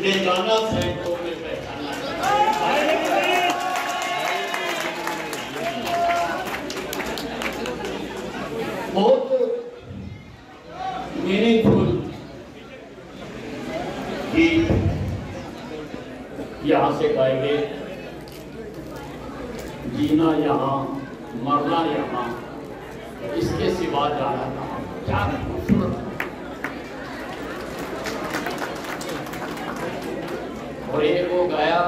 बेगाना सैनिकों में पहचाना। बहुत मीनिंगफुल गीत यहाँ से गाएंगे। जीना यहाँ मरना यहाँ, इसके सिवा जाना कहाँ। क्या खूबसूरत। और एक वो गाया,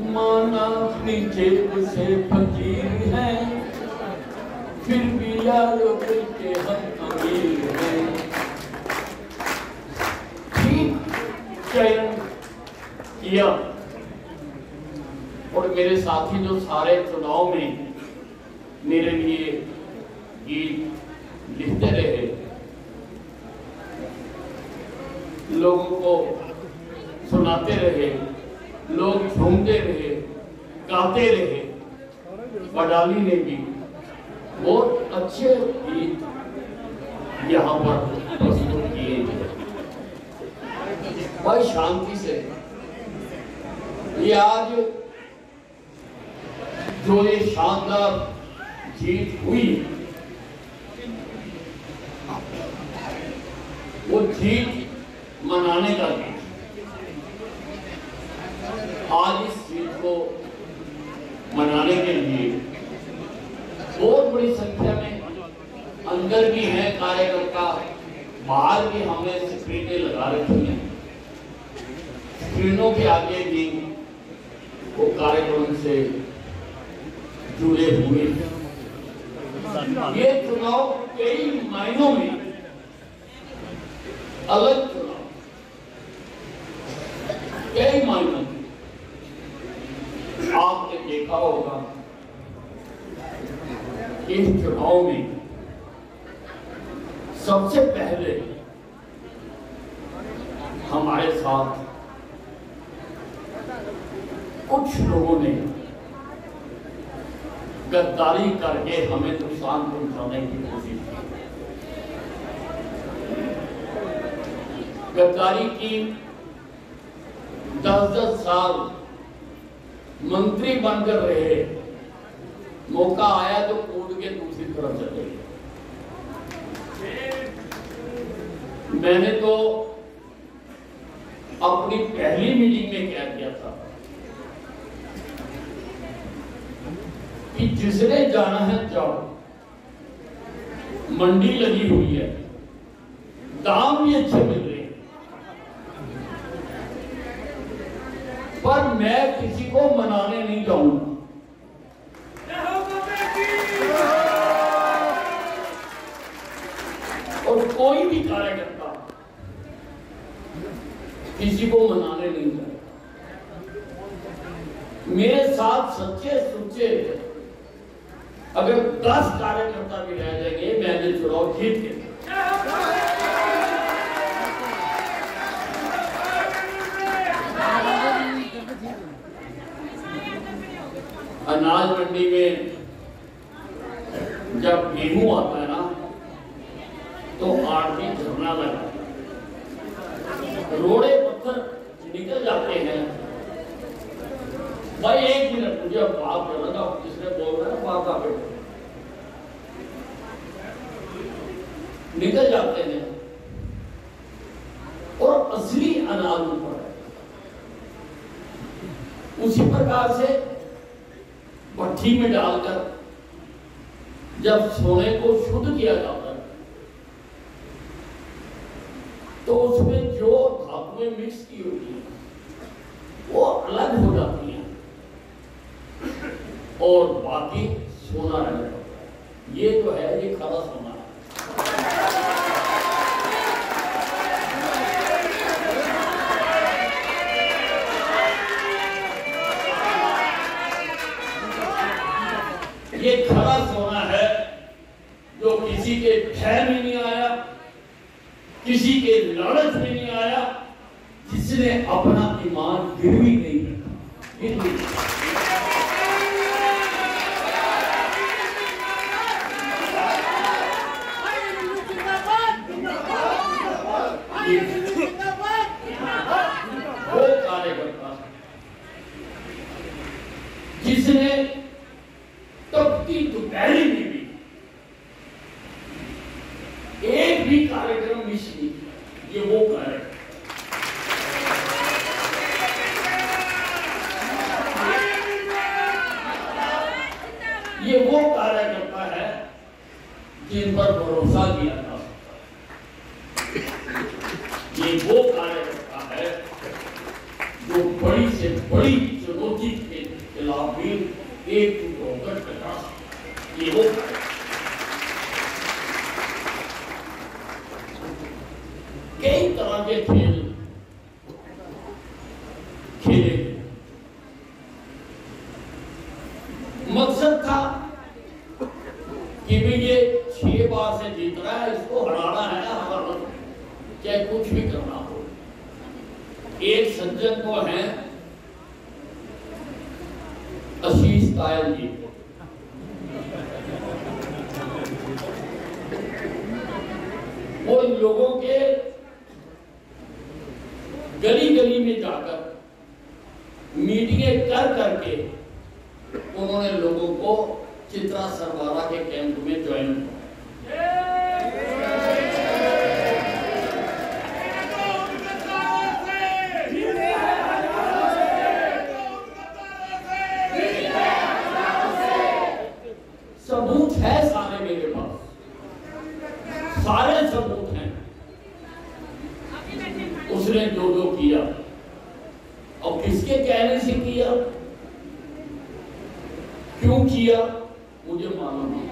माना अपनी जेब से फकीर है, फिर भी यारो दिल के हम अमीर हैं। ठीक चयन किया। और मेरे साथी जो सारे चुनाव में मेरे लिए गीत लिखते रहे, लोगों को सुनाते रहे, लोग झूमते रहे, गाते रहे। बडाली ने भी बहुत अच्छे गीत यहाँ पर प्रस्तुत किए थे, बड़ी शांति से। ये आज जो ये शानदार जीत हुई, वो जीत मनाने का गीत। आज इस जीत को मनाने के लिए बहुत बड़ी संख्या में अंदर भी हैं कार्यकर्ता, बाहर भी हमने स्क्रीनें लगा रखी हैं। स्क्रीनों के आगे भी वो कार्यक्रम से जुड़े हुए। ये चुनाव कई मायनों में अलग चुनाव, कई मायनों में। आपने देखा होगा इस चुनाव में सबसे पहले हमारे साथ कुछ लोगों ने गद्दारी करके हमें नुकसान पहुंचाने की कोशिश की। गद्दारी की 10-10 साल मंत्री बनकर रहे, मौका आया तो कूद के दूसरी तरफ चले गए। मैंने तो अपनी पहली मीटिंग में क्या किया था कि जिसने जाना है जाओ, मंडी लगी हुई है, दाम भी अच्छे मिल रहे हैं, पर मैं किसी को मनाने नहीं जाऊंगा। और कोई भी कार्यकर्ता किसी को मनाने नहीं जाएगा। मेरे साथ सच्चे सुच्चे अगर 10 कार्यकर्ता भी रह जाएंगे, मैंने चुनाव जीत के। अनाज मंडी में जब गेहूं आता है ना, तो आड़ती धरना लगा, रोड़े पत्थर निकल जाते हैं। भाई 1 मिनट मुझे बात करना, जिसने बोल रहा है बात आप निकल जाते हैं और असली अनाज ऊपर है। उसी प्रकार से भट्टी में डालकर जब सोने को शुद्ध किया जाता है, तो उसमें जो धातुएं मिक्स की होती है वो अलग हो जाती हैं और बाकी सोना रह जाता है। ये जो है ये खरा सोना है। ये खरा सोना है जो किसी के भय में नहीं आया, किसी के लालच में नहीं आया, जिसने अपना ईमान गिरवी नहीं रखा। वो जिसने तपती दोपहरी में भी एक भी कार्यक्रम मिस नहीं किया, ये वो कार्यक्रम ये वो कार्यकर्ता है जिन पर भरोसा किया जा सकता है। ये वो कार्यकर्ता है जो बड़ी से बड़ी चुनौती के खिलाफ भी एकजुट होकर डटा सकता है। ये वो कई तरह के खेल खेले, मकसद था कि भी ये 6 बार से जीत रहा है, इसको हराना है, हराना चाहे कुछ भी करना हो। एक सज्जन को है आशीष तायल जी, वो लोगों के गली गली में जाकर मीटिंगें कर करके उन्होंने लोगों को चित्रा सरवारा के कैंप में ज्वाइन किया। सबूत है सारे मेरे पास, सारे सबूत हैं उसने जो जो किया और किसके कहने से किया, क्यों किया मुझे मालूम नहीं।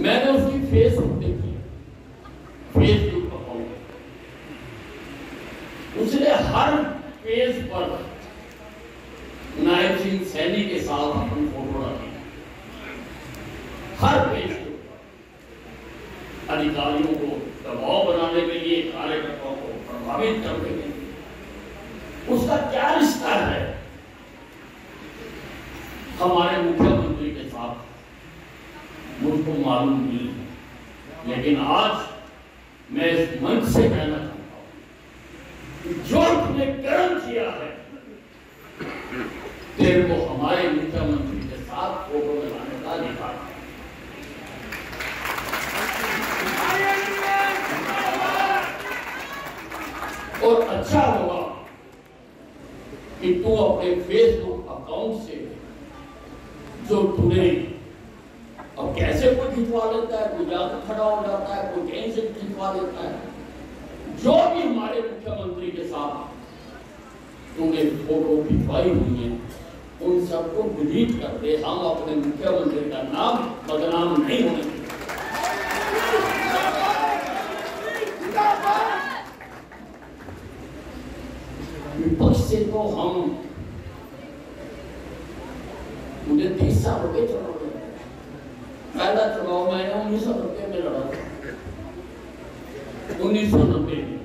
मैंने उसकी फेसबुक देखी, फेसबुक अकाउंट, उसने हर पेज पर नायब सिंह सैनी के साथ अपनी फोटो रखी, हर पेज के अधिकारियों को दबाव बनाने के लिए, कार्यकर्ताओं को प्रभावित करने के लिए। उसका क्या रिश्ता है हमारे मुख्यमंत्री के साथ मुझको मालूम नहीं है, लेकिन आज मैं इस मंच से कहना चाहता हूं कि जो तुमने कर्म किया है, तेरे को हमारे मुख्यमंत्री के साथ फोटो लगाने का अधिकार है। और अच्छा होगा कि तू अपने फेसबुक अकाउंट से जो तूने, अब कैसे कोई खिंचवा लेता है, कोई जाकर खड़ा हो जाता है, कोई कहीं से खिंचवा लेता है, जो भी हमारे मुख्यमंत्री के साथ तूने फोटो खिंचवाई हुई है उन सबको डिलीट कर दे। हम अपने मुख्यमंत्री का नाम बदनाम नहीं होने देंगे। विपक्ष से तो हम, मुझे 30 साल हो गए चुनाव में, पहला चुनाव मैंने 1990 में लड़ा था, 1990 में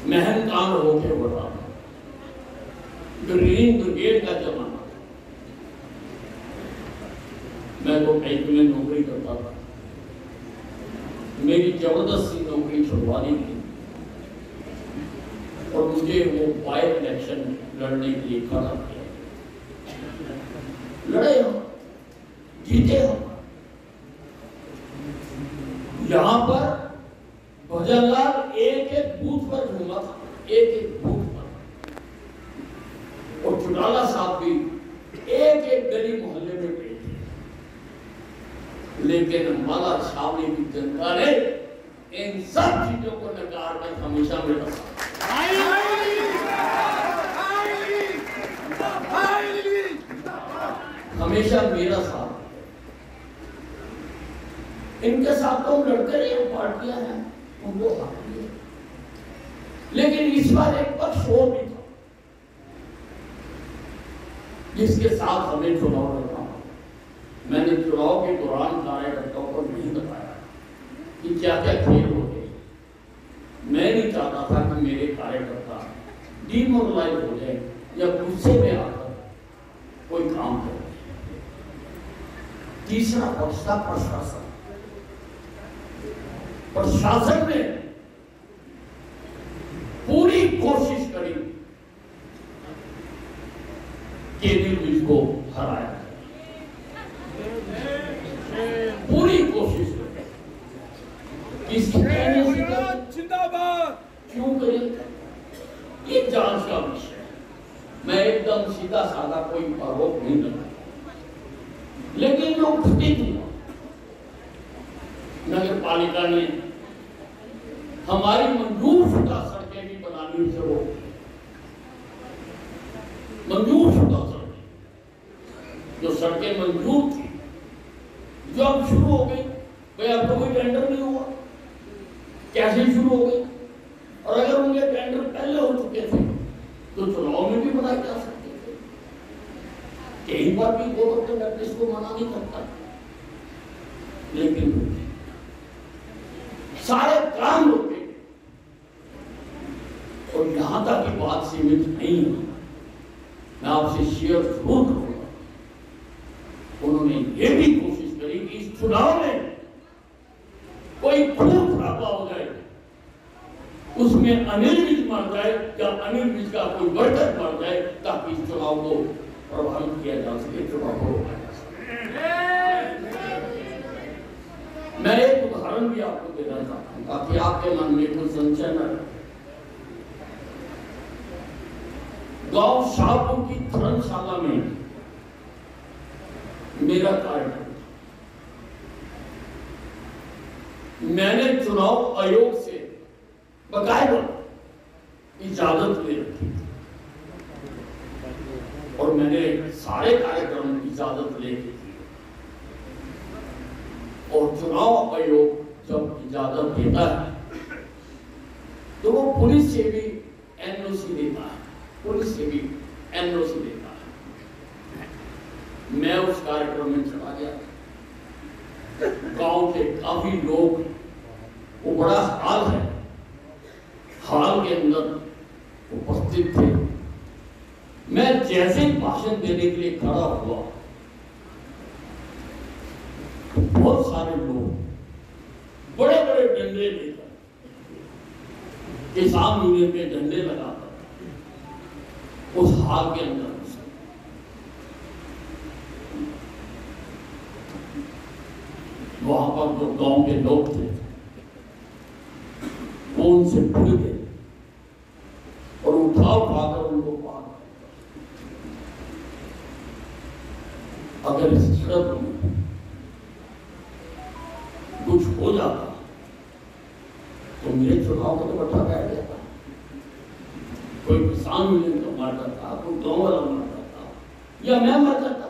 महनकांड होके बढ़ा, ग्रीन ब्रिगेड का जमाना, मैं तो बैंक में नौकरी करता था, मेरी जबरदस्ती नौकरी छुड़वा दी थी और मुझे वो बाय इलेक्शन लड़ने के लिए खड़ा किया। लड़े हम, जीते हम। यहां पर भजनलाल एक एक बूथ पर घूमा था, एक एक बूथ पर, और चौटाला साहब भी एक एक गली मोहल्ले में गए थे, लेकिन माला छावनी की जनता ने इन सब चीजों को नकार कर हमेशा मेरा साथ, हमेशा मेरा साथ। इनके साथ तो हम लड़ते रहे, पार्टियां हैं उनको हाथ दिए, लेकिन इस बार एक पक्ष और भी था जिसके साथ हमें चुनाव लड़ना। मैंने चुनाव के दौरान कार्यकर्ताओं को नहीं बताया कि क्या क्या खेल होते। मैं नहीं चाहता था कि मेरे कार्यकर्ता डिमोरलाइज हो जाए या गुस्से में आकर कोई काम करे। तीसरा पक्ष था प्रशासन। प्रशासन ने पूरी कोशिश करी क्यों करें? ये जांच का विषय है। मैं एकदम सीधा साधा कोई आरोप नहीं लगा, लेकिन जो घटित हुआ, नगर पालिका ने हमारी मंजूर शुदा सड़कें भी बनानी से वो मंजूर शुदा सड़कें, जो सड़कें मंजूर थी, जो अब शुरू हो गई। भाई अब तो कोई टेंडर नहीं हुआ, कैसे शुरू हो गई? और अगर उनके टेंडर पहले हो चुके थे तो चुनाव में भी बनाए जा सकते थे। कई बार भी कोर्ट ऑफ प्रैक्टिस को मना नहीं करता, लेकिन सारे काम होते। और यहां तक की बात सीमित नहीं है, मैं आपसे शेयर जरूर करूंगा। उन्होंने ये भी कोशिश करी कि इस चुनाव में कोई खून खराबा हो जाए, उसमें अनिल विज मर जाए या अनिल विज का कोई वर्कर मर जाए, ताकि इस चुनाव को प्रभावित किया जा सके, चुनाव को रोका जा सके। मैं एक उदाहरण भी आपको देना चाहता हूं ताकि आपके मन में कोई संशय न रहे। गांव शाहपुर की धर्मशाला में मेरा कार्यक्रम, मैंने चुनाव आयोग से बकायदा इजाजत ले रखी थी और मैंने सारे कार्यक्रम की इजाजत लेके की। और चुनाव आयोग जब इजाजत देता है तो वो पुलिस से भी एनओसी देता है, पुलिस से भी एनओसी देता है। मैं उस कार्यक्रम में चला गया, गांव के काफी लोग, वो बड़ा हाल है, हाल के अंदर उपस्थित थे। मैं जैसे ही भाषण देने के लिए खड़ा हुआ तो बहुत सारे लोग बड़े बड़े डंडे लेकर, किसान यूनियन के डंडे लगाकर उस हाल के अंदर वहां पर जो गांव के लोग थे वो उनसे भूल गए और उठाकर उनको पार। अगर इस सड़क में कुछ हो जाता तो मेरे चुनाव का तो बट्टा बैठ जाता। कोई किसान यूनियन को मार जाता, कोई गांव वाला मार जाता, या मैं मर जाता।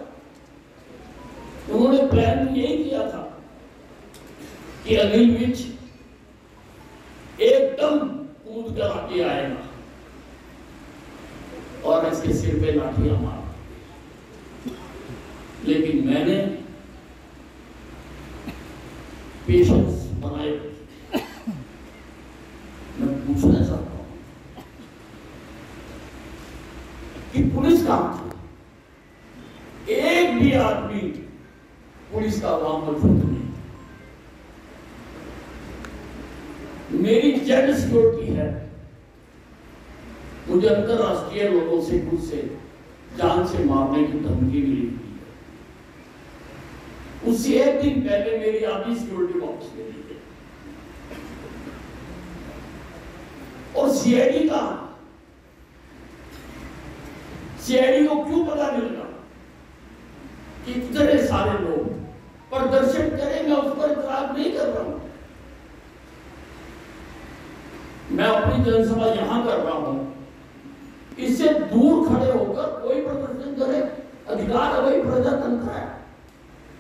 उन्होंने प्लान यही किया था कि अनिल विज एकदम कूद कर आगे आएगा और इसके सिर पे लाठियां मार। लेकिन मैंने पेशेंस बनाए। मैं पूछना चाहता हूं कि पुलिस कहां थी? एक भी आदमी पुलिस का वहां मौजूद नहीं। मेरी जेड सिक्योरिटी है, मुझे अंतरराष्ट्रीय लोगों से खुद से जान से मारने की धमकी मिली हुई है। उससे एक दिन पहले मेरी आधी सिक्योरिटी वापस ले ली गई। और सीआईडी का, सीआईडी को क्यों पता नहीं लगा कि इतने सारे लोग प्रदर्शन करें? मैं उस पर इतराज नहीं कर रहा हूं। मैं अपनी जनसभा यहां कर रहा हूं, इससे दूर खड़े होकर कोई प्रदर्शन करे, अधिकार है, वही प्रजातंत्र है।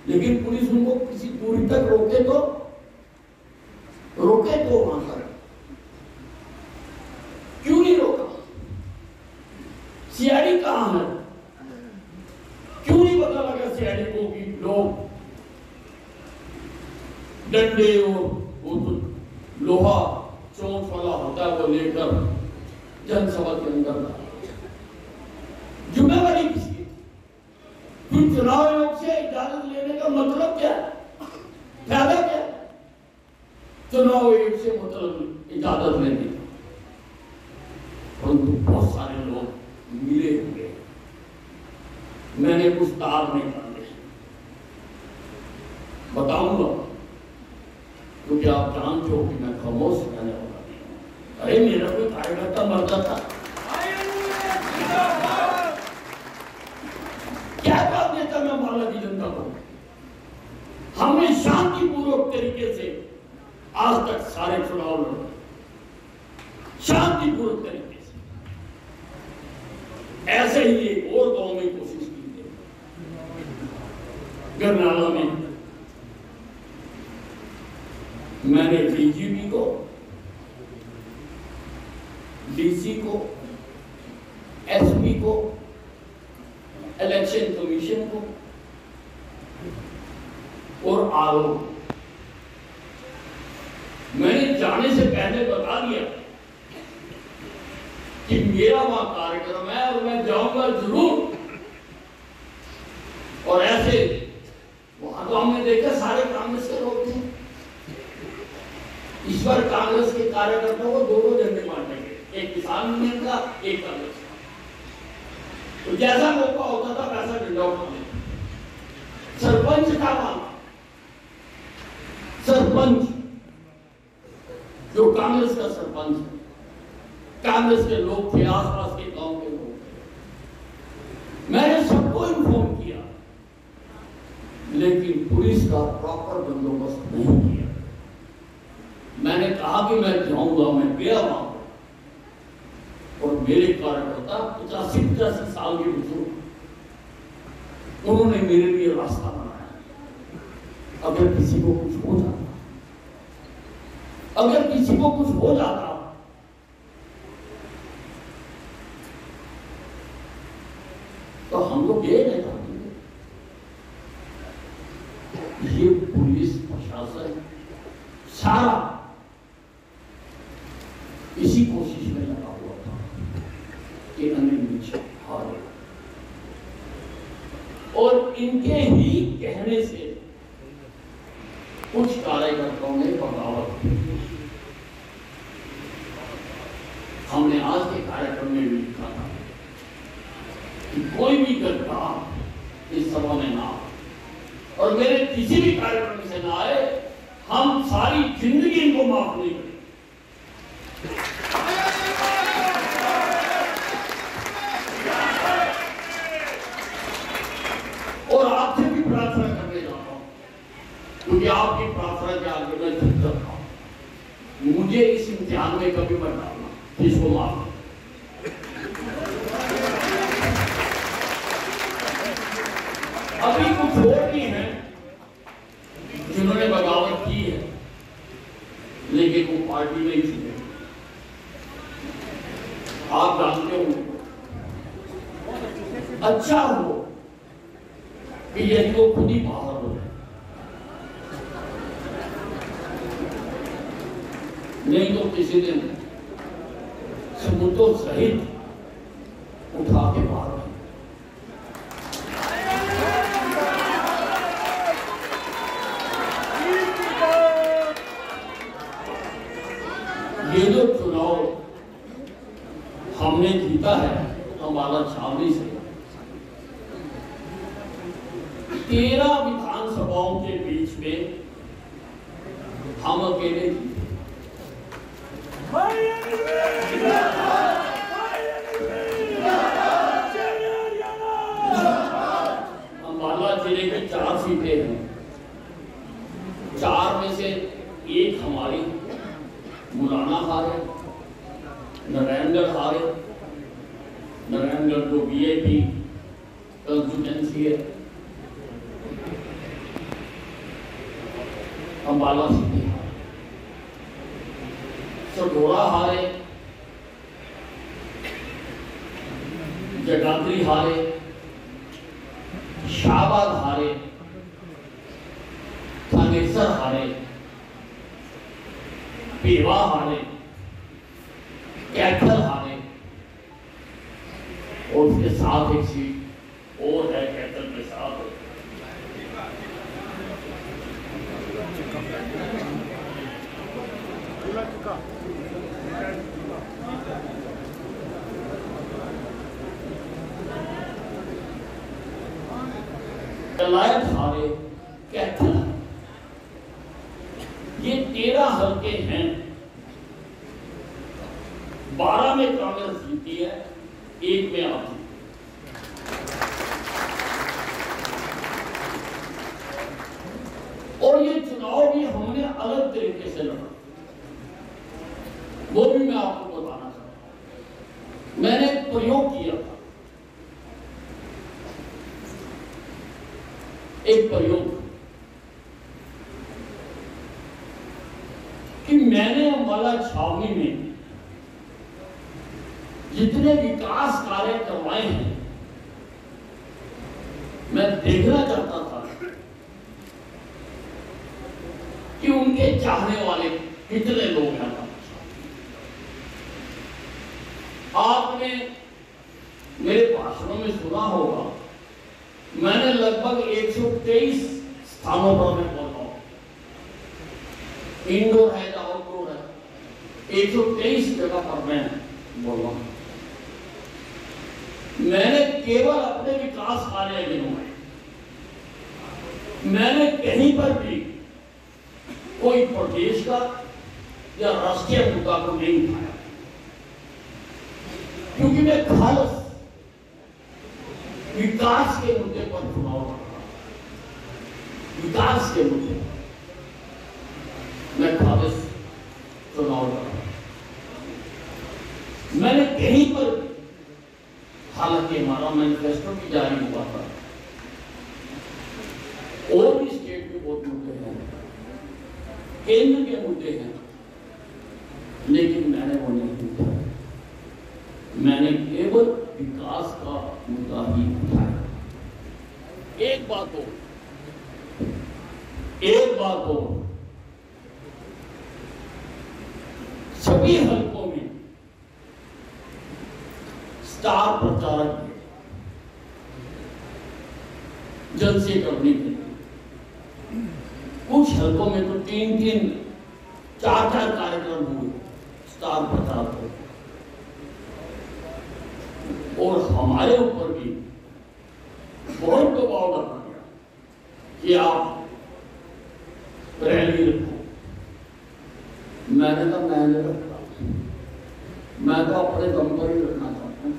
लेकिन पुलिस उनको किसी दूरी तक रोके तो वहां पर क्यों नहीं रोका? सीआईडी कहां है? क्यों नहीं पता लगा सीआईडी को कि लोग डंडे और लोहा चोंच वाला होता है वो लेकर जनसभा के अंदर? जिम्मेवारी किसकी? फिर चुनाव आयोग से इजाजत लेने का मतलब क्या? फायदा क्या? चुनाव आयोग से मतलब इजाजत लेने का, परंतु बहुत सारे लोग मिले हुए। मैंने कुछ तार निकाले, बताऊंगा क्योंकि आप जानते हो कि मैं खामोश रहने वाला नहीं। अरे मेरा शांतिपूर्ण तरीके से। ऐसे ही एक और गांव में कोशिश की गई, गरनाला में। मैंने डीजीपी को, डीसी को, एसपी को, इलेक्शन कमीशन को और आरओ, मैंने जाने से पहले बता दिया कि मेरा वहां कार्यक्रम है और मैं जाऊंगा जरूर। और ऐसे वहां तो हमने देखा सारे कांग्रेस के लोग थे। इस बार कांग्रेस के कार्यकर्ताओं को दो झंडे बांटेंगे, एक किसान यूनियन का, एक कांग्रेस का। तो जैसा मौका होता था वैसा झंडा उठाने। सरपंच का मामला, सरपंच जो कांग्रेस का सरपंच है, कांग्रेस के लोग थे, आसपास के गांव के लोग थे। मैंने सबको इन्फॉर्म किया, लेकिन पुलिस का प्रॉपर बंदोबस्त नहीं किया। मैंने कहा कि मैं जाऊंगा, मैं गया वहां और मेरे कार्यकर्ता 85 साल के बुजुर्ग, उन्होंने मेरे लिए रास्ता बनाया। अगर किसी को कुछ हो जाता, अगर किसी को कुछ हो जाता, तो हम लोग ये नहीं चाहते। ये पुलिस प्रशासन सारा इसी कोशिश में लगा हुआ था कि अनिल विज हारे। और इनके ही कहने से कुछ कार्यकर्ताओं ने बगावत की। हमने आज के कार्यक्रम में भी लिखा था कि कोई भी गद्दार इस सभा में ना आए और मेरे किसी भी कार्यक्रम से ना आए, हम सारी जिंदगी इनको माफ नहीं करेंगे। और आपसे भी प्रार्थना करने जा रहा हूं, क्योंकि आपकी प्रार्थना के आगे मैं झुक सकता हूं। मुझे इस इम्तिहान में कभी मत डालना, इसको माफ। अभी कुछ और भी हैं जिन्होंने बगावत की है, लेकिन वो पार्टी नहीं चुने। आप जानते हो, अच्छा हो कि यदि वो खुद ही बाहर हो जाए, नहीं तो किसी दिन सबूतों सहित उठा के बाहर। ये जो चुनाव हमने जीता है अम्बाला छावनी से, 13 विधानसभाओं के बीच में हम अकेले जीते। अम्बाला जिले की 4 सीटें हैं, 4 में से एक हमारी, मुलाना हारे, नारायणगढ़ हारे। नारायणगढ़ जो वीआईपी कंस्टिट्यूएंसी है, अम्बाला सीटें हारे, सडोरा हारे, जगाधरी हारे, शाहबाद हारे, थानेसर हारे, पेवा हारे, कैथल हारे, और उसके साथ एक सीट और है कैथल के साथ कलायत हारे, कैथल। ये 13 हल्के हैं, 12 में कांग्रेस जीती है, 1 में आप जीती। और ये चुनाव भी हमने अलग तरीके से लड़ा। वो भी मैं आपको बताना चाहता हूं। मैंने एक प्रयोग किया था, एक प्रयोग कि मैंने अम्बाला छावनी में जितने विकास कार्य करवाए हैं, मैं देखना चाहता था कि उनके चाहने वाले कितने लोग हैं। आपने मेरे भाषणों में सुना होगा, मैंने लगभग 123 स्थानों पर मैं बोल रहा हूं, इंडोर है या आउटडोर है, 123 जगह पर मैं बोल रहा हूं। मैंने केवल अपने विकास कार्य गिनवाए, मैंने कहीं पर भी कोई प्रदेश का या राष्ट्रीय मुद्दा को नहीं उठाया, क्योंकि मैं खालस विकास के मुद्दे पर चुनाव लड़ रहा, विकास के मुद्दे पर मैं खालस चुनाव लड़ रहा। मैंने कहीं पर, हालांकि हमारा मैनिफेस्टो भी जारी हुआ था, और भी स्टेट के बहुत मुद्दे हैं, केंद्र के मुद्दे हैं, लेकिन मैंने वो नहीं उठाया। मैंने केवल विकास का मुद्दा ही उठाया। एक बात हो, सभी हलकों में स्टार प्रचारक जन से करने के लिए, कुछ हलकों में तो 3-3, 4-4 कार्यक्रम हुए स्टार प्रचारक, और हमारे ऊपर भी बहुत दबाव डाला गया कि आप रैली रखो। मैंने कहा मैं नहीं रखता, मैं तो अपने दम पर ही रखना चाहता हूँ।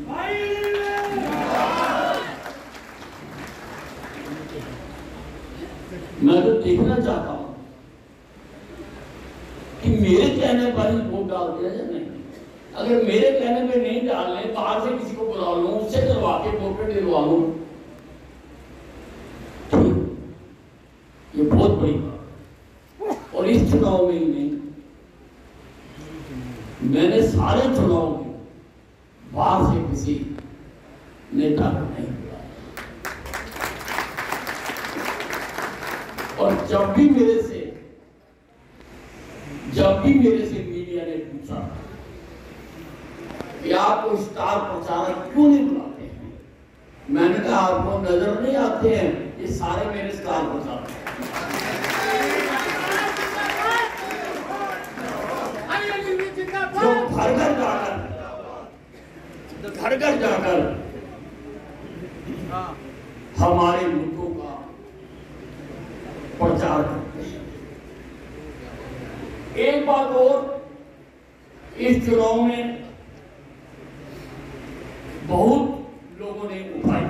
मैं तो देखना चाहता हूं कि मेरे कहने पर ही वोट डाल दिया या नहीं। अगर मेरे कहने पे नहीं डालने, बाहर से किसी को बुला लूं, उससे करवा के वोट दिलवा लूं, ये बहुत बड़ी बात। और इस चुनाव में ही नहीं, मैंने सारे चुनाव में बाहर से किसी नेता को नहीं बुलाया। और जब भी मेरे से मीडिया ने पूछा कि आपको स्टार प्रचारक क्यों नहीं बुलाते हैं, मैंने कहा आपको नजर नहीं आते हैं, ये सारे मेरे स्टार प्रचारक हैं। जो घर घर जाकर हमारे मुद्दों का प्रचार करते हैं। एक बात और, इस चुनाव में बहुत लोगों ने उठाई,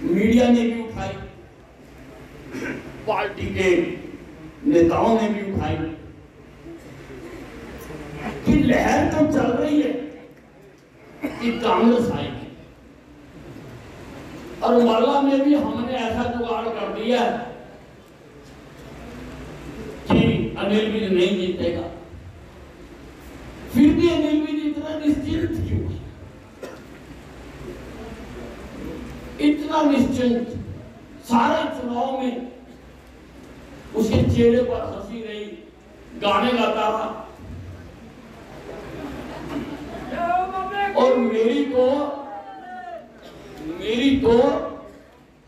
मीडिया ने भी उठाई, पार्टी के नेताओं ने भी उठाई कि लहर तो चल रही है कि कांग्रेस आएगी, और माला में भी हमने ऐसा जुगाड़ कर दिया कि अनिल विज नहीं जीतेगा। फिर भी अनिल विज इतना निश्चिंत क्यों, इतना निश्चिंत? सारे चुनाव में उसके चेहरे पर हंसी रही, गाने गाता रहा, और मेरी तो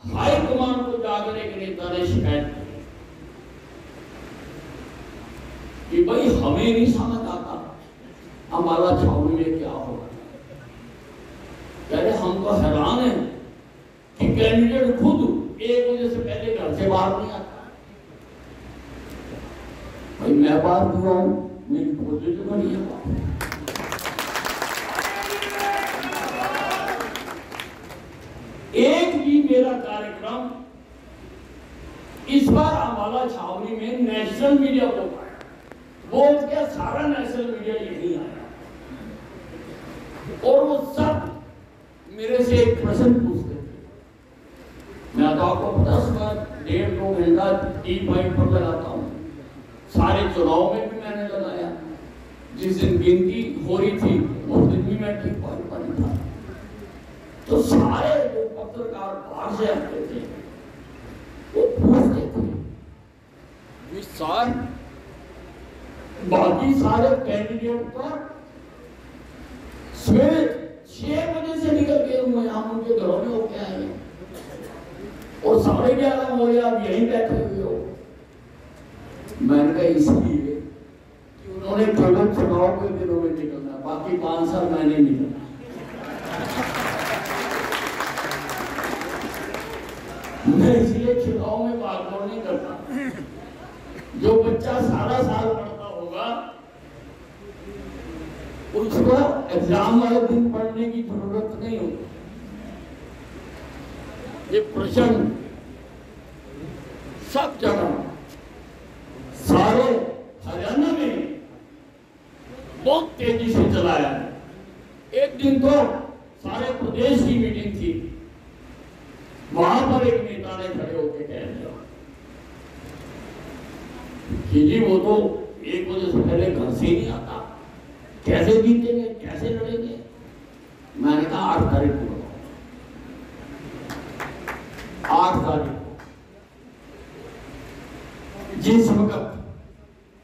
हाई कमान को जागने के नेता ने शिकायत की कि भाई हमें नहीं समझ आता अम्बाला छावनी में क्या हो रहा है। कह रहे हम तो हैरान हैं कि कैंडिडेट खुद 1 बजे से पहले घर से बाहर नहीं आता। भाई मैं बाहर क्यों आऊं, मेरी बोली तो बड़ी है। एक भी मेरा कार्यक्रम इस बार अम्बाला छावनी में नेशनल मीडिया को पाया, बोल के सारा नेशनल मीडिया यही आया और वो सब मेरे से एक प्रश्न पूछते थे। मैं तो आपको 10 बार 1.5-2 घंटा टी पॉइंट पर लगाता हूँ। सारे चुनाव में भी मैंने लगाया, जिस दिन गिनती हो रही थी उस दिन भी मैं टी पॉइंट पर था। तो सारे जो पत्रकार बाहर से आते थे वो पूछते थे विशाल बाकी सारे कैंडिडेट पर सवेरे 6 बजे से निकल के हुए हम उनके घरों में होके आए और 11:30 हो गया, आप यहीं बैठे हुए हो। मैंने कहा इसलिए कि उन्होंने केवल चुनाव के दिनों में निकलना, बाकी 5 साल मैंने निकलना। मैं इसलिए चुनाव में भागदौड़ नहीं करता। जो बच्चा सारा साल पढ़ता होगा उसको एग्जाम वाले दिन पढ़ने की जरूरत नहीं होती। ये प्रश्न सब जगह सारे हरियाणा में बहुत तेजी से चलाया है। एक दिन तो सारे प्रदेश की मीटिंग थी, वहां पर एक नेता ने खड़े होकर कह दिया कि जी वो तो 1 बजे से पहले घर से नहीं आता, कैसे जीतेंगे, कैसे लड़ेंगे। मैंने कहा 8 तारीख को, 8 तारीख को जिस वक्त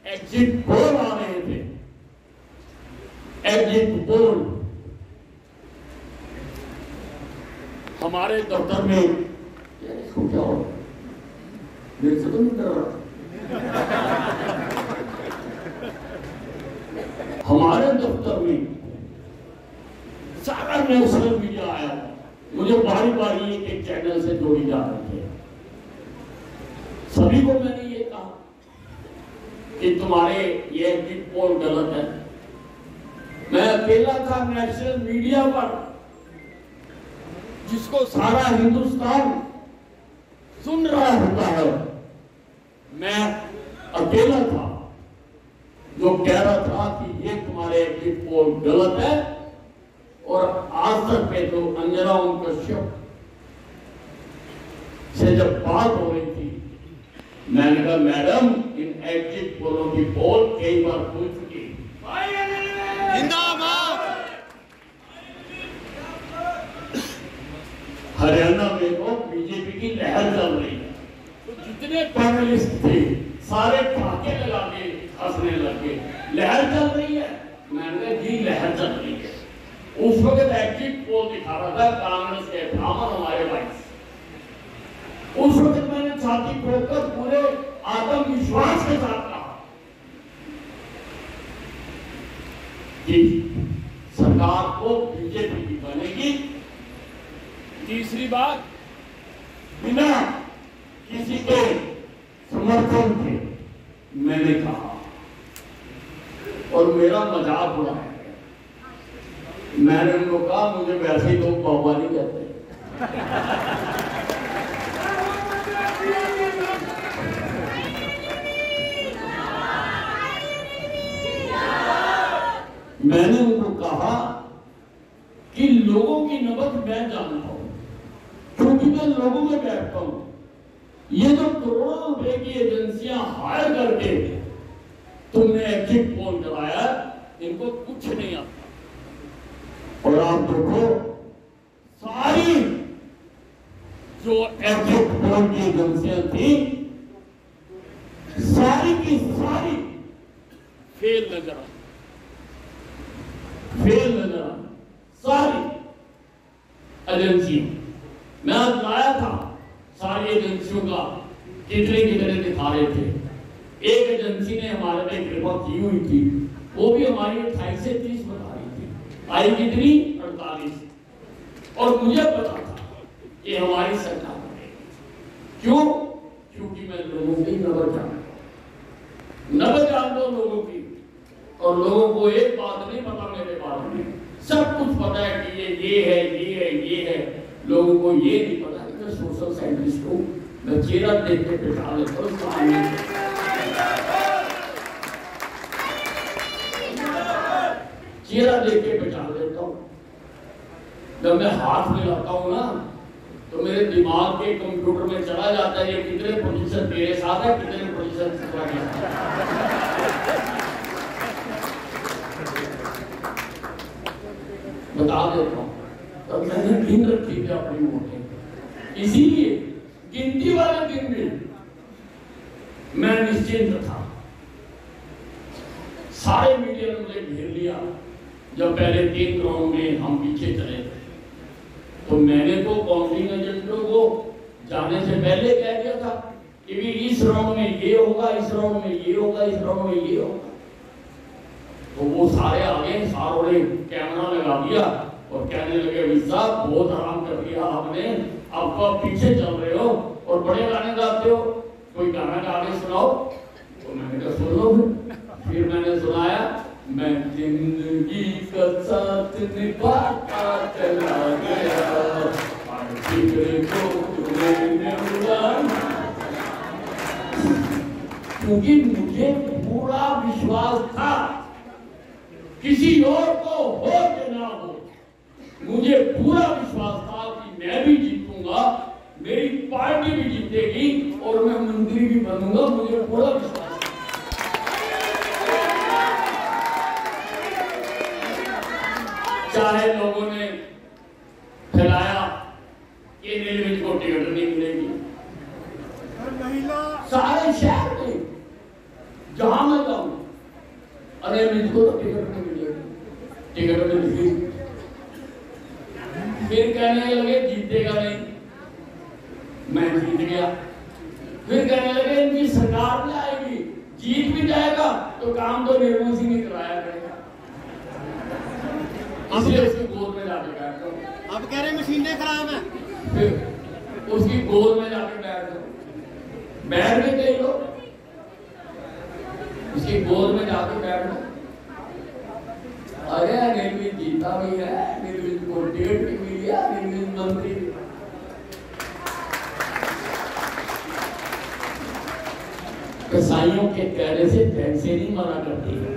एग्जिट पोल आ रहे थे, एग्जिट पोल हमारे दफ्तर में, इसको क्या हो मेरे से तो नहीं कर रहा, हमारे दफ्तर में सारा नेशनल मीडिया आया। मुझे बारी बारी एक चैनल से जोड़ी जा रही है। सभी को मैंने ये कहा कि तुम्हारे ये एग्जिट पोल गलत है। मैं अकेला था नेशनल मीडिया पर जिसको सारा हिंदुस्तान सुन रहा होता है। मैं अकेला था जो कह रहा था कि ये तुम्हारे एग्जिट पोल गलत है। और आज तक पे तो अंजना ओम कश्यप से जब बात हो रही थी, मैंने कहा मैडम इन एग्जिट पोलों की पोल कई बार पूछ चुकी, हरियाणा में तो बीजेपी की लहर चल रही है। तो जितने पैनलिस्ट थे सारे ठाके लगा के हंसने लगे, लहर चल रही है। मैंने कहा जी लहर चल रही है। उस वक्त एग्जिट पोल दिखा रहा था कांग्रेस के ब्राह्मण हमारे भाई। उस वक्त मैंने छाती ठोककर पूरे आत्मविश्वास के साथ कहा कि सरकार को बीजेपी की बनेगी। तीसरी बात, बिना किसी के समर्थन के मैंने कहा और मेरा मजाक उड़ाया। मैंने उनको कहा मुझे वैसे ही लोग बाबा नहीं कहते। मैंने उनको कहा कि लोगों की नबज मैं जानता हूं क्योंकि मैं लोगों में बैठता हूं। ये जो करोड़ों रुपए की एजेंसियां हायर करके तुमने एग्जिट पोल कराया, इनको कुछ नहीं आता। और आप देखो सारी जो एग्जिट पोल की एजेंसियां थी सारी की सारी फेल नजर सारी एजेंसी। मैं आज लाया था सारी एजेंसियों का कितने दिखा रहे थे। एक एजेंसी ने हमारे पे कृपा की हुई थी, वो भी हमारी 28 से 30 बता रही थी, आई कितनी 48। और मुझे पता था कि हमारी सरकार बनेगी। क्यों? क्योंकि मैं लोगों की नबज जानता हूं लोगों की। और लोगों को एक बात नहीं पता मेरे बारे में, सब कुछ पता है कि ये है। लोगों को ये नहीं पता कि मैं सोशल साइंटिस्ट हूं। मैं चेहरा देख के पहचान लेता हूं। चेहरा देख के पहचान लेता हूँ। जब मैं हाथ मिलाता हूँ ना तो मेरे दिमाग के कंप्यूटर में चला जाता है ये कितने प्रतिशत तेरे साथ है, कितने प्रतिशत तुम्हारे साथ। बता देता हूँ। तब मैंने गिन रखी थी अपनी वोटें, इसीलिए गिनती वाले दिन में मैं निश्चिंत था। सारे मीडिया ने मुझे घेर लिया। जब पहले 3 राउंड में हम पीछे चले थे तो मैंने तो काउंटिंग एजेंटों को जाने से पहले कह दिया था कि भी इस राउंड में ये होगा, इस राउंड में ये होगा, इस राउंड में ये होगा। तो वो सारे आगे, सारों ने कैमरा लगा दिया और कहने लगे भाई साहब बहुत आराम कर दिया आपने, अब तो आप पीछे चल रहे हो और बड़े गाने गाते हो, कोई गाना गा के सुनाओ। तो मैंने कहा सुन लो। फिर मैंने सुनाया, मैं जिंदगी का साथ निभाता चला गया, फिक्र को तूने उड़ाना। क्योंकि मुझे पूरा विश्वास था किसी और को हो या ना हो, मुझे पूरा विश्वास था कि मैं भी जीतूंगा, मेरी पार्टी भी जीतेगी और मैं मंत्री भी बनूंगा। मुझे पूरा विश्वास। चाहे लोगों ने फैलाया कि नीलविज को टिकट नहीं मिलेगी, सारे शहर में जहां मैं जाऊं अरे मुझको तो टिकट नहीं मिलेगी, टिकट मिलेगी। फिर कहने लगे जीतेगा नहीं, मैं जीत गया। फिर कहने लगे इनकी सरकार भी आएगी, जीत भी जाएगा तो काम तो निर्मल सिंह ही कराया करेगा। इसलिए उसकी गोद में जाके बैठ जाओ। अब कह रहे मशीनें खराब है, फिर उसकी गोद में जाके बैठ जाओ। बैठ गए कई लोग, उसकी गोद में जाके बैठ जाओ। अरे निर्मित जीता भी है, निर्मित को टिकट भी मिल गया, निर्मित मंत्री। कसाईयों के कहने से पैसे नहीं मना करती है।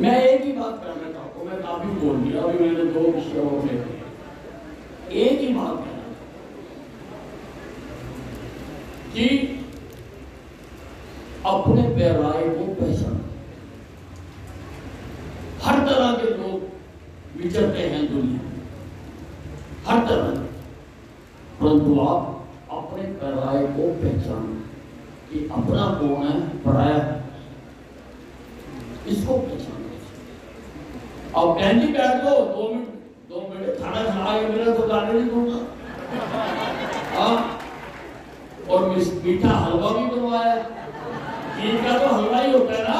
मैं एक ही बात करना चाहता हूँ, मैं काफी बोल दिया, अभी मैंने 2 विषयों में एक ही बात कहना कि अपने पैराए को पहचानो। हर तरह के लोग विचरते हैं दुनिया में, हर तरह के, परंतु आप अपने पैराए को पहचानो कि अपना कौन है, पराया है, इसको पहचानो। अब कैंडी बैठ दो 2 मिनट खाना खा के मेरा तो गाने नहीं दूंगा। और मीठा हलवा भी बनवाया, घी का तो हलवा ही होता है ना।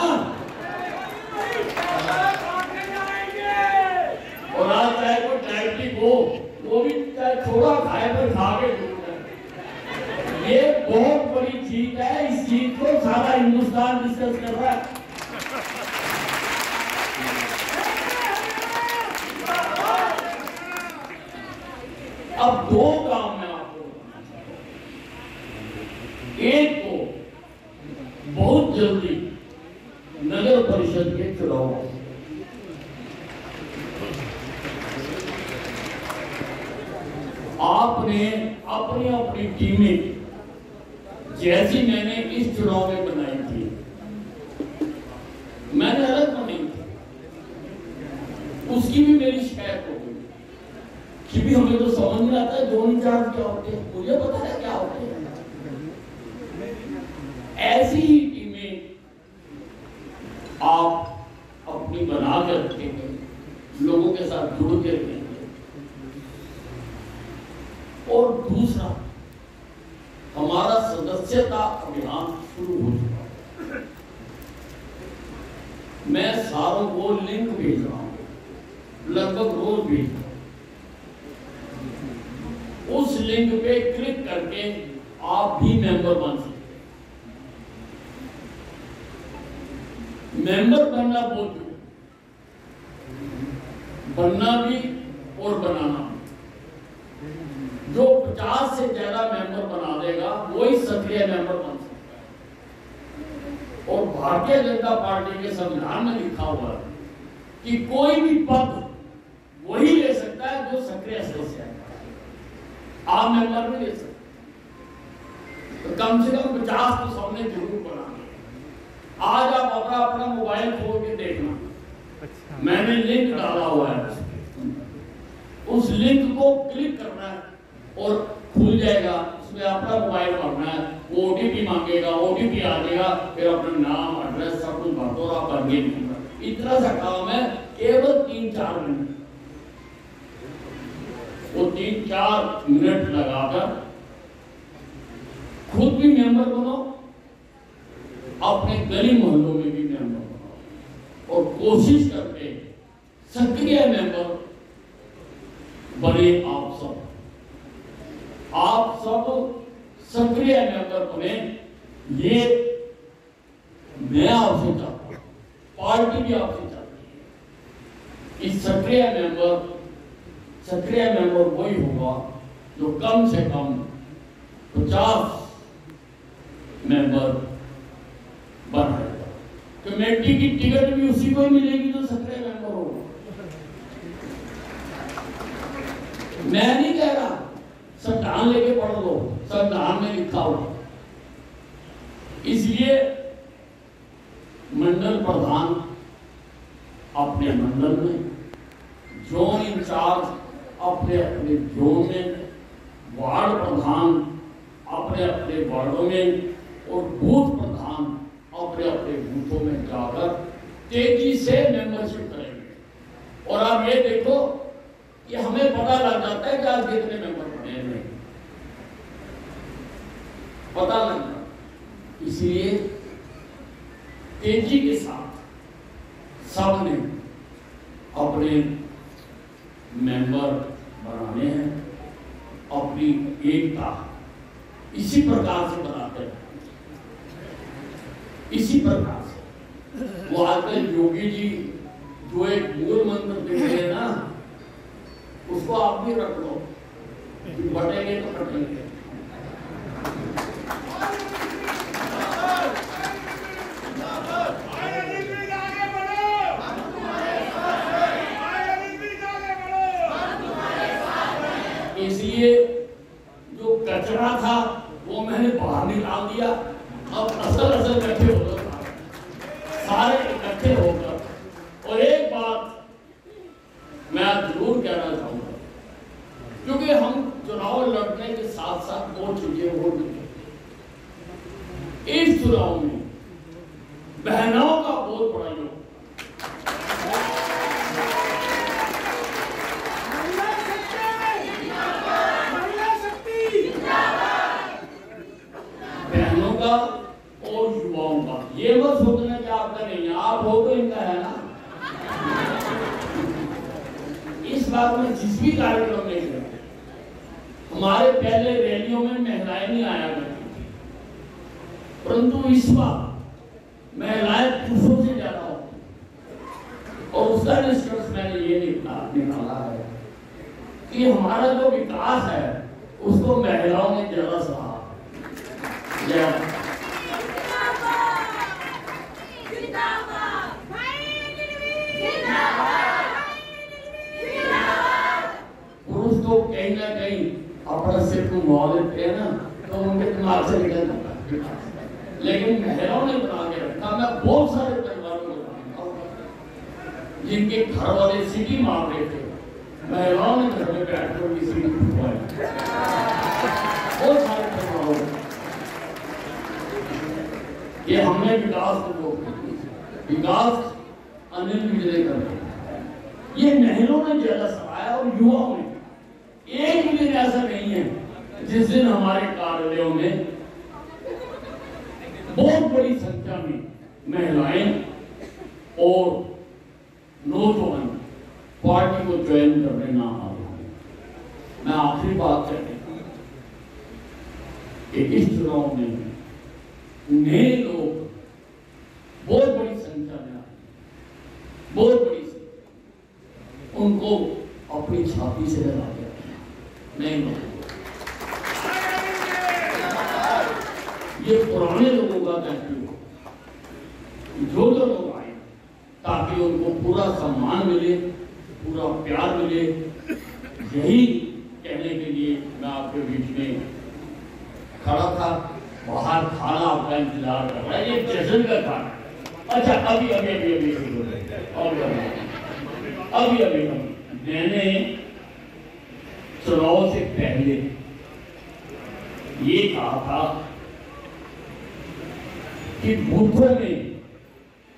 और आज चाहे कोई डायबिटिक हो वो भी चाहे थोड़ा खाए पर खा के दूंगा। ये बहुत बड़ी जीत है, इस जीत को सारा हिंदुस्तान डिस्कस कर रहा है। अब 2 काम मैं आपको बताना चाहता हूं। एक तो बहुत जल्दी नगर परिषद के चुनाव, आपने अपनी अपनी टीमें जैसी मैंने इस चुनाव में बनाई थी, मैंने अलग बनाई थी, उसकी भी मेरी शिकायत हो गई कि भी हमें तो समझ नहीं आता है 2 इंचार्ज क्या होते हैं, मुझे पता है क्या होते हैं। ऐसी ही टीमें आप अपनी बना कर रखेंगे, लोगों के साथ जुड़ के रखेंगे। और दूसरा, हमारा सदस्यता अभियान शुरू हो चुका है। मैं सारों को लिंक भेज रहा हूं, लगभग रोज भेज रहा हूं। उस लिंक पे क्लिक करके आप भी मेंबर बन सकते हैं। मेंबर बनना बहुत जरूरी, बनना भी और बनाना भी। जो 50 से ज्यादा मेंबर बना देगा वही सक्रिय मेंबर बन सकता है। और भारतीय जनता पार्टी के संविधान में लिखा हुआ है कि कोई भी पद वही ले सकता है जो सक्रिय सदस्य है, आम मेंबर नहीं ले सकता। तो कम से कम 50 तो सबने जरूर बनाना। आज आप अपना अपना मोबाइल खोल के देखना, मैंने लिंक डाला हुआ है, उस लिंक को क्लिक करना है और खुल जाएगा। उसमें अपना मोबाइल भरना है, वो ओटीपी मांगेगा, ओटीपी आ जाएगा, फिर अपना नाम एड्रेस सब कुछ भर दो और आप भर गए। इतना सा काम है, केवल 3-4 मिनट। वो 3-4 मिनट लगाकर खुद भी मेंबर बनो, अपने गली मोहल्लों में भी मेंबर बनो और कोशिश करके सक्रिय मेंबर बने। आप सब सक्रिय मेंबर बने, ये मैं आपसे चाहता हूं, पार्टी भी आपसे चाहती है कि सक्रिय मेंबर वही होगा जो कम से कम 50 मेंबर बनाएगा। कमेटी की टिकट भी उसी को ही मिलेगी जो सक्रिय मेंबर होगा। मैं नहीं कह रहा, संविधान लेके पढ़ लो, संविधान में लिखा हुआ। इसलिए मंडल प्रधान अपने मंडल में, जोन इंचार्ज अपने अपने जोन में, वार्ड प्रधान अपने अपने वार्डों में और बूथ प्रधान अपने अपने बूथों में जाकर तेजी से मेंबरशिप करेंगे। और आप ये देखो कि हमें पता लग जाता है कि आज कितने मेंबर बने हैं, पता लग जाता। इसलिए तेजी के साथ सबने अपने मेंबर बनाने हैं, अपनी एकता इसी प्रकार से बनाते हैं, इसी प्रकार से। वो आजकल योगी जी जो एक मूल मंत्र दे रहे हैं ना, उसको आप भी रख लो, बटेंगे तो कटेंगे। इसलिए जो कचरा था वो मैंने बाहर निकाल दिया, अब असल इकट्ठे होकर, सारे इकट्ठे होकर। और एक बात मैं जरूर कहना चाहूंगा, क्योंकि हम चुनाव लड़ने के साथ साथ बहुत चीजें हो गई। इस चुनाव में बहनों का बहुत बड़ा योग, बहनों का और युवाओं का। ये मत सोचना कि आपका नहीं है, आप हो तो इनका है ना। इस बात में जिस भी कार्यक्रम में गए, हमारे पहले रैलियों में महिलाएं नहीं आया करती थी, परंतु इस बार महिलाएं पुरुषों से ज्यादा होती। और उसका निष्कर्ष मैंने ये निकाला है कि हमारा जो विकास है उसको महिलाओं ने ज्यादा सराहा। पुरुष तो कहीं ना कहीं अपना सिर को मुआ लेते हैं ना, तो उनके दिमाग से निकल जाता है, लेकिन महिलाओं ने बना के रखा। मैं बहुत सारे परिवारों को जानता हूं जिनके घर वाले सीटी मार रहे थे, महिलाओं ने घर में बैठकर उनकी सीटी फुटवाई। बहुत सारे परिवारों को ये हमने विकास को विकास अनिल विजय कर ये महिलाओं ने ज्यादा सराहा और युवाओं ने। एक भी दिन ऐसा नहीं है जिस दिन हमारे कार्यालयों में बहुत बड़ी संख्या में महिलाएं और नौजवान पार्टी को ज्वाइन करने ना आ रहे। मैं आखिरी बात कहता हूं कि इस चुनाव में नए लोग बहुत बड़ी संख्या में आए, बहुत बड़ी संख्या, उनको अपनी छाती से लगा के रखना। नए लोग, ये पुराने लोगों का कहती है, जो लोग आए ताकि उनको पूरा सम्मान मिले, पूरा प्यार मिले। यही कहने के लिए मैं आपके बीच में खड़ा था। बाहर खाना आपका इंतजार कर रहा है, ये जश्न का खाना। अच्छा अभी मैंने चुनाव से पहले ये कहा था कि बूथों में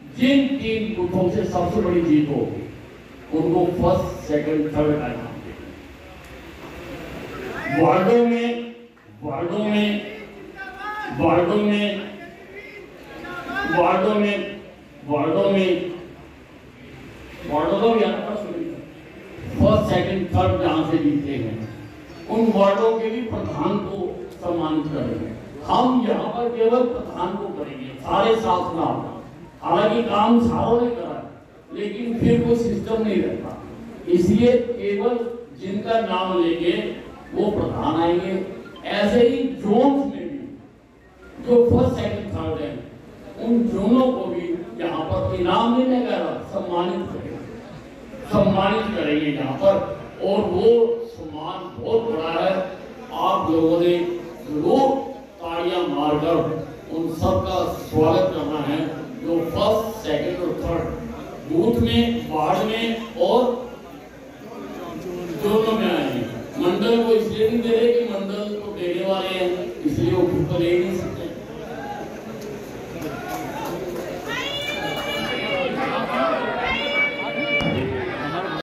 जिन 3 बूथों से सबसे बड़ी जीत होगी उनको फर्स्ट, सेकंड, थर्ड का नाम दें। वार्डों का भी आना फर्स्ट, सेकंड, थर्ड जहां से जीते हैं उन वार्डों के भी प्रधान को सम्मानित करेंगे। हम यहाँ पर केवल प्रधान को करेंगे, सारे साथ ना। हालांकि काम सारों ने करा लेकिन फिर वो सिस्टम नहीं रहता, इसलिए केवल जिनका नाम लेंगे वो प्रधान आएंगे। ऐसे ही जोन्स में भी जो फर्स्ट, सेकंड, थर्ड है उन जोनों को भी यहाँ पर इनाम देने का सम्मानित करेंगे यहाँ पर। और वो सम्मान बहुत बड़ा है। आप लोगों ने जरूर तालियां मारकर उन सबका स्वागत करना है जो फर्स्ट, सेकंड और थर्ड बूथ में, वार्ड में और जोनों में आए हैं। मंडल को इसलिए नहीं दे रहे कि मंडल को देने वाले हैं, इसलिए वो खुद तो ले नहीं सकते।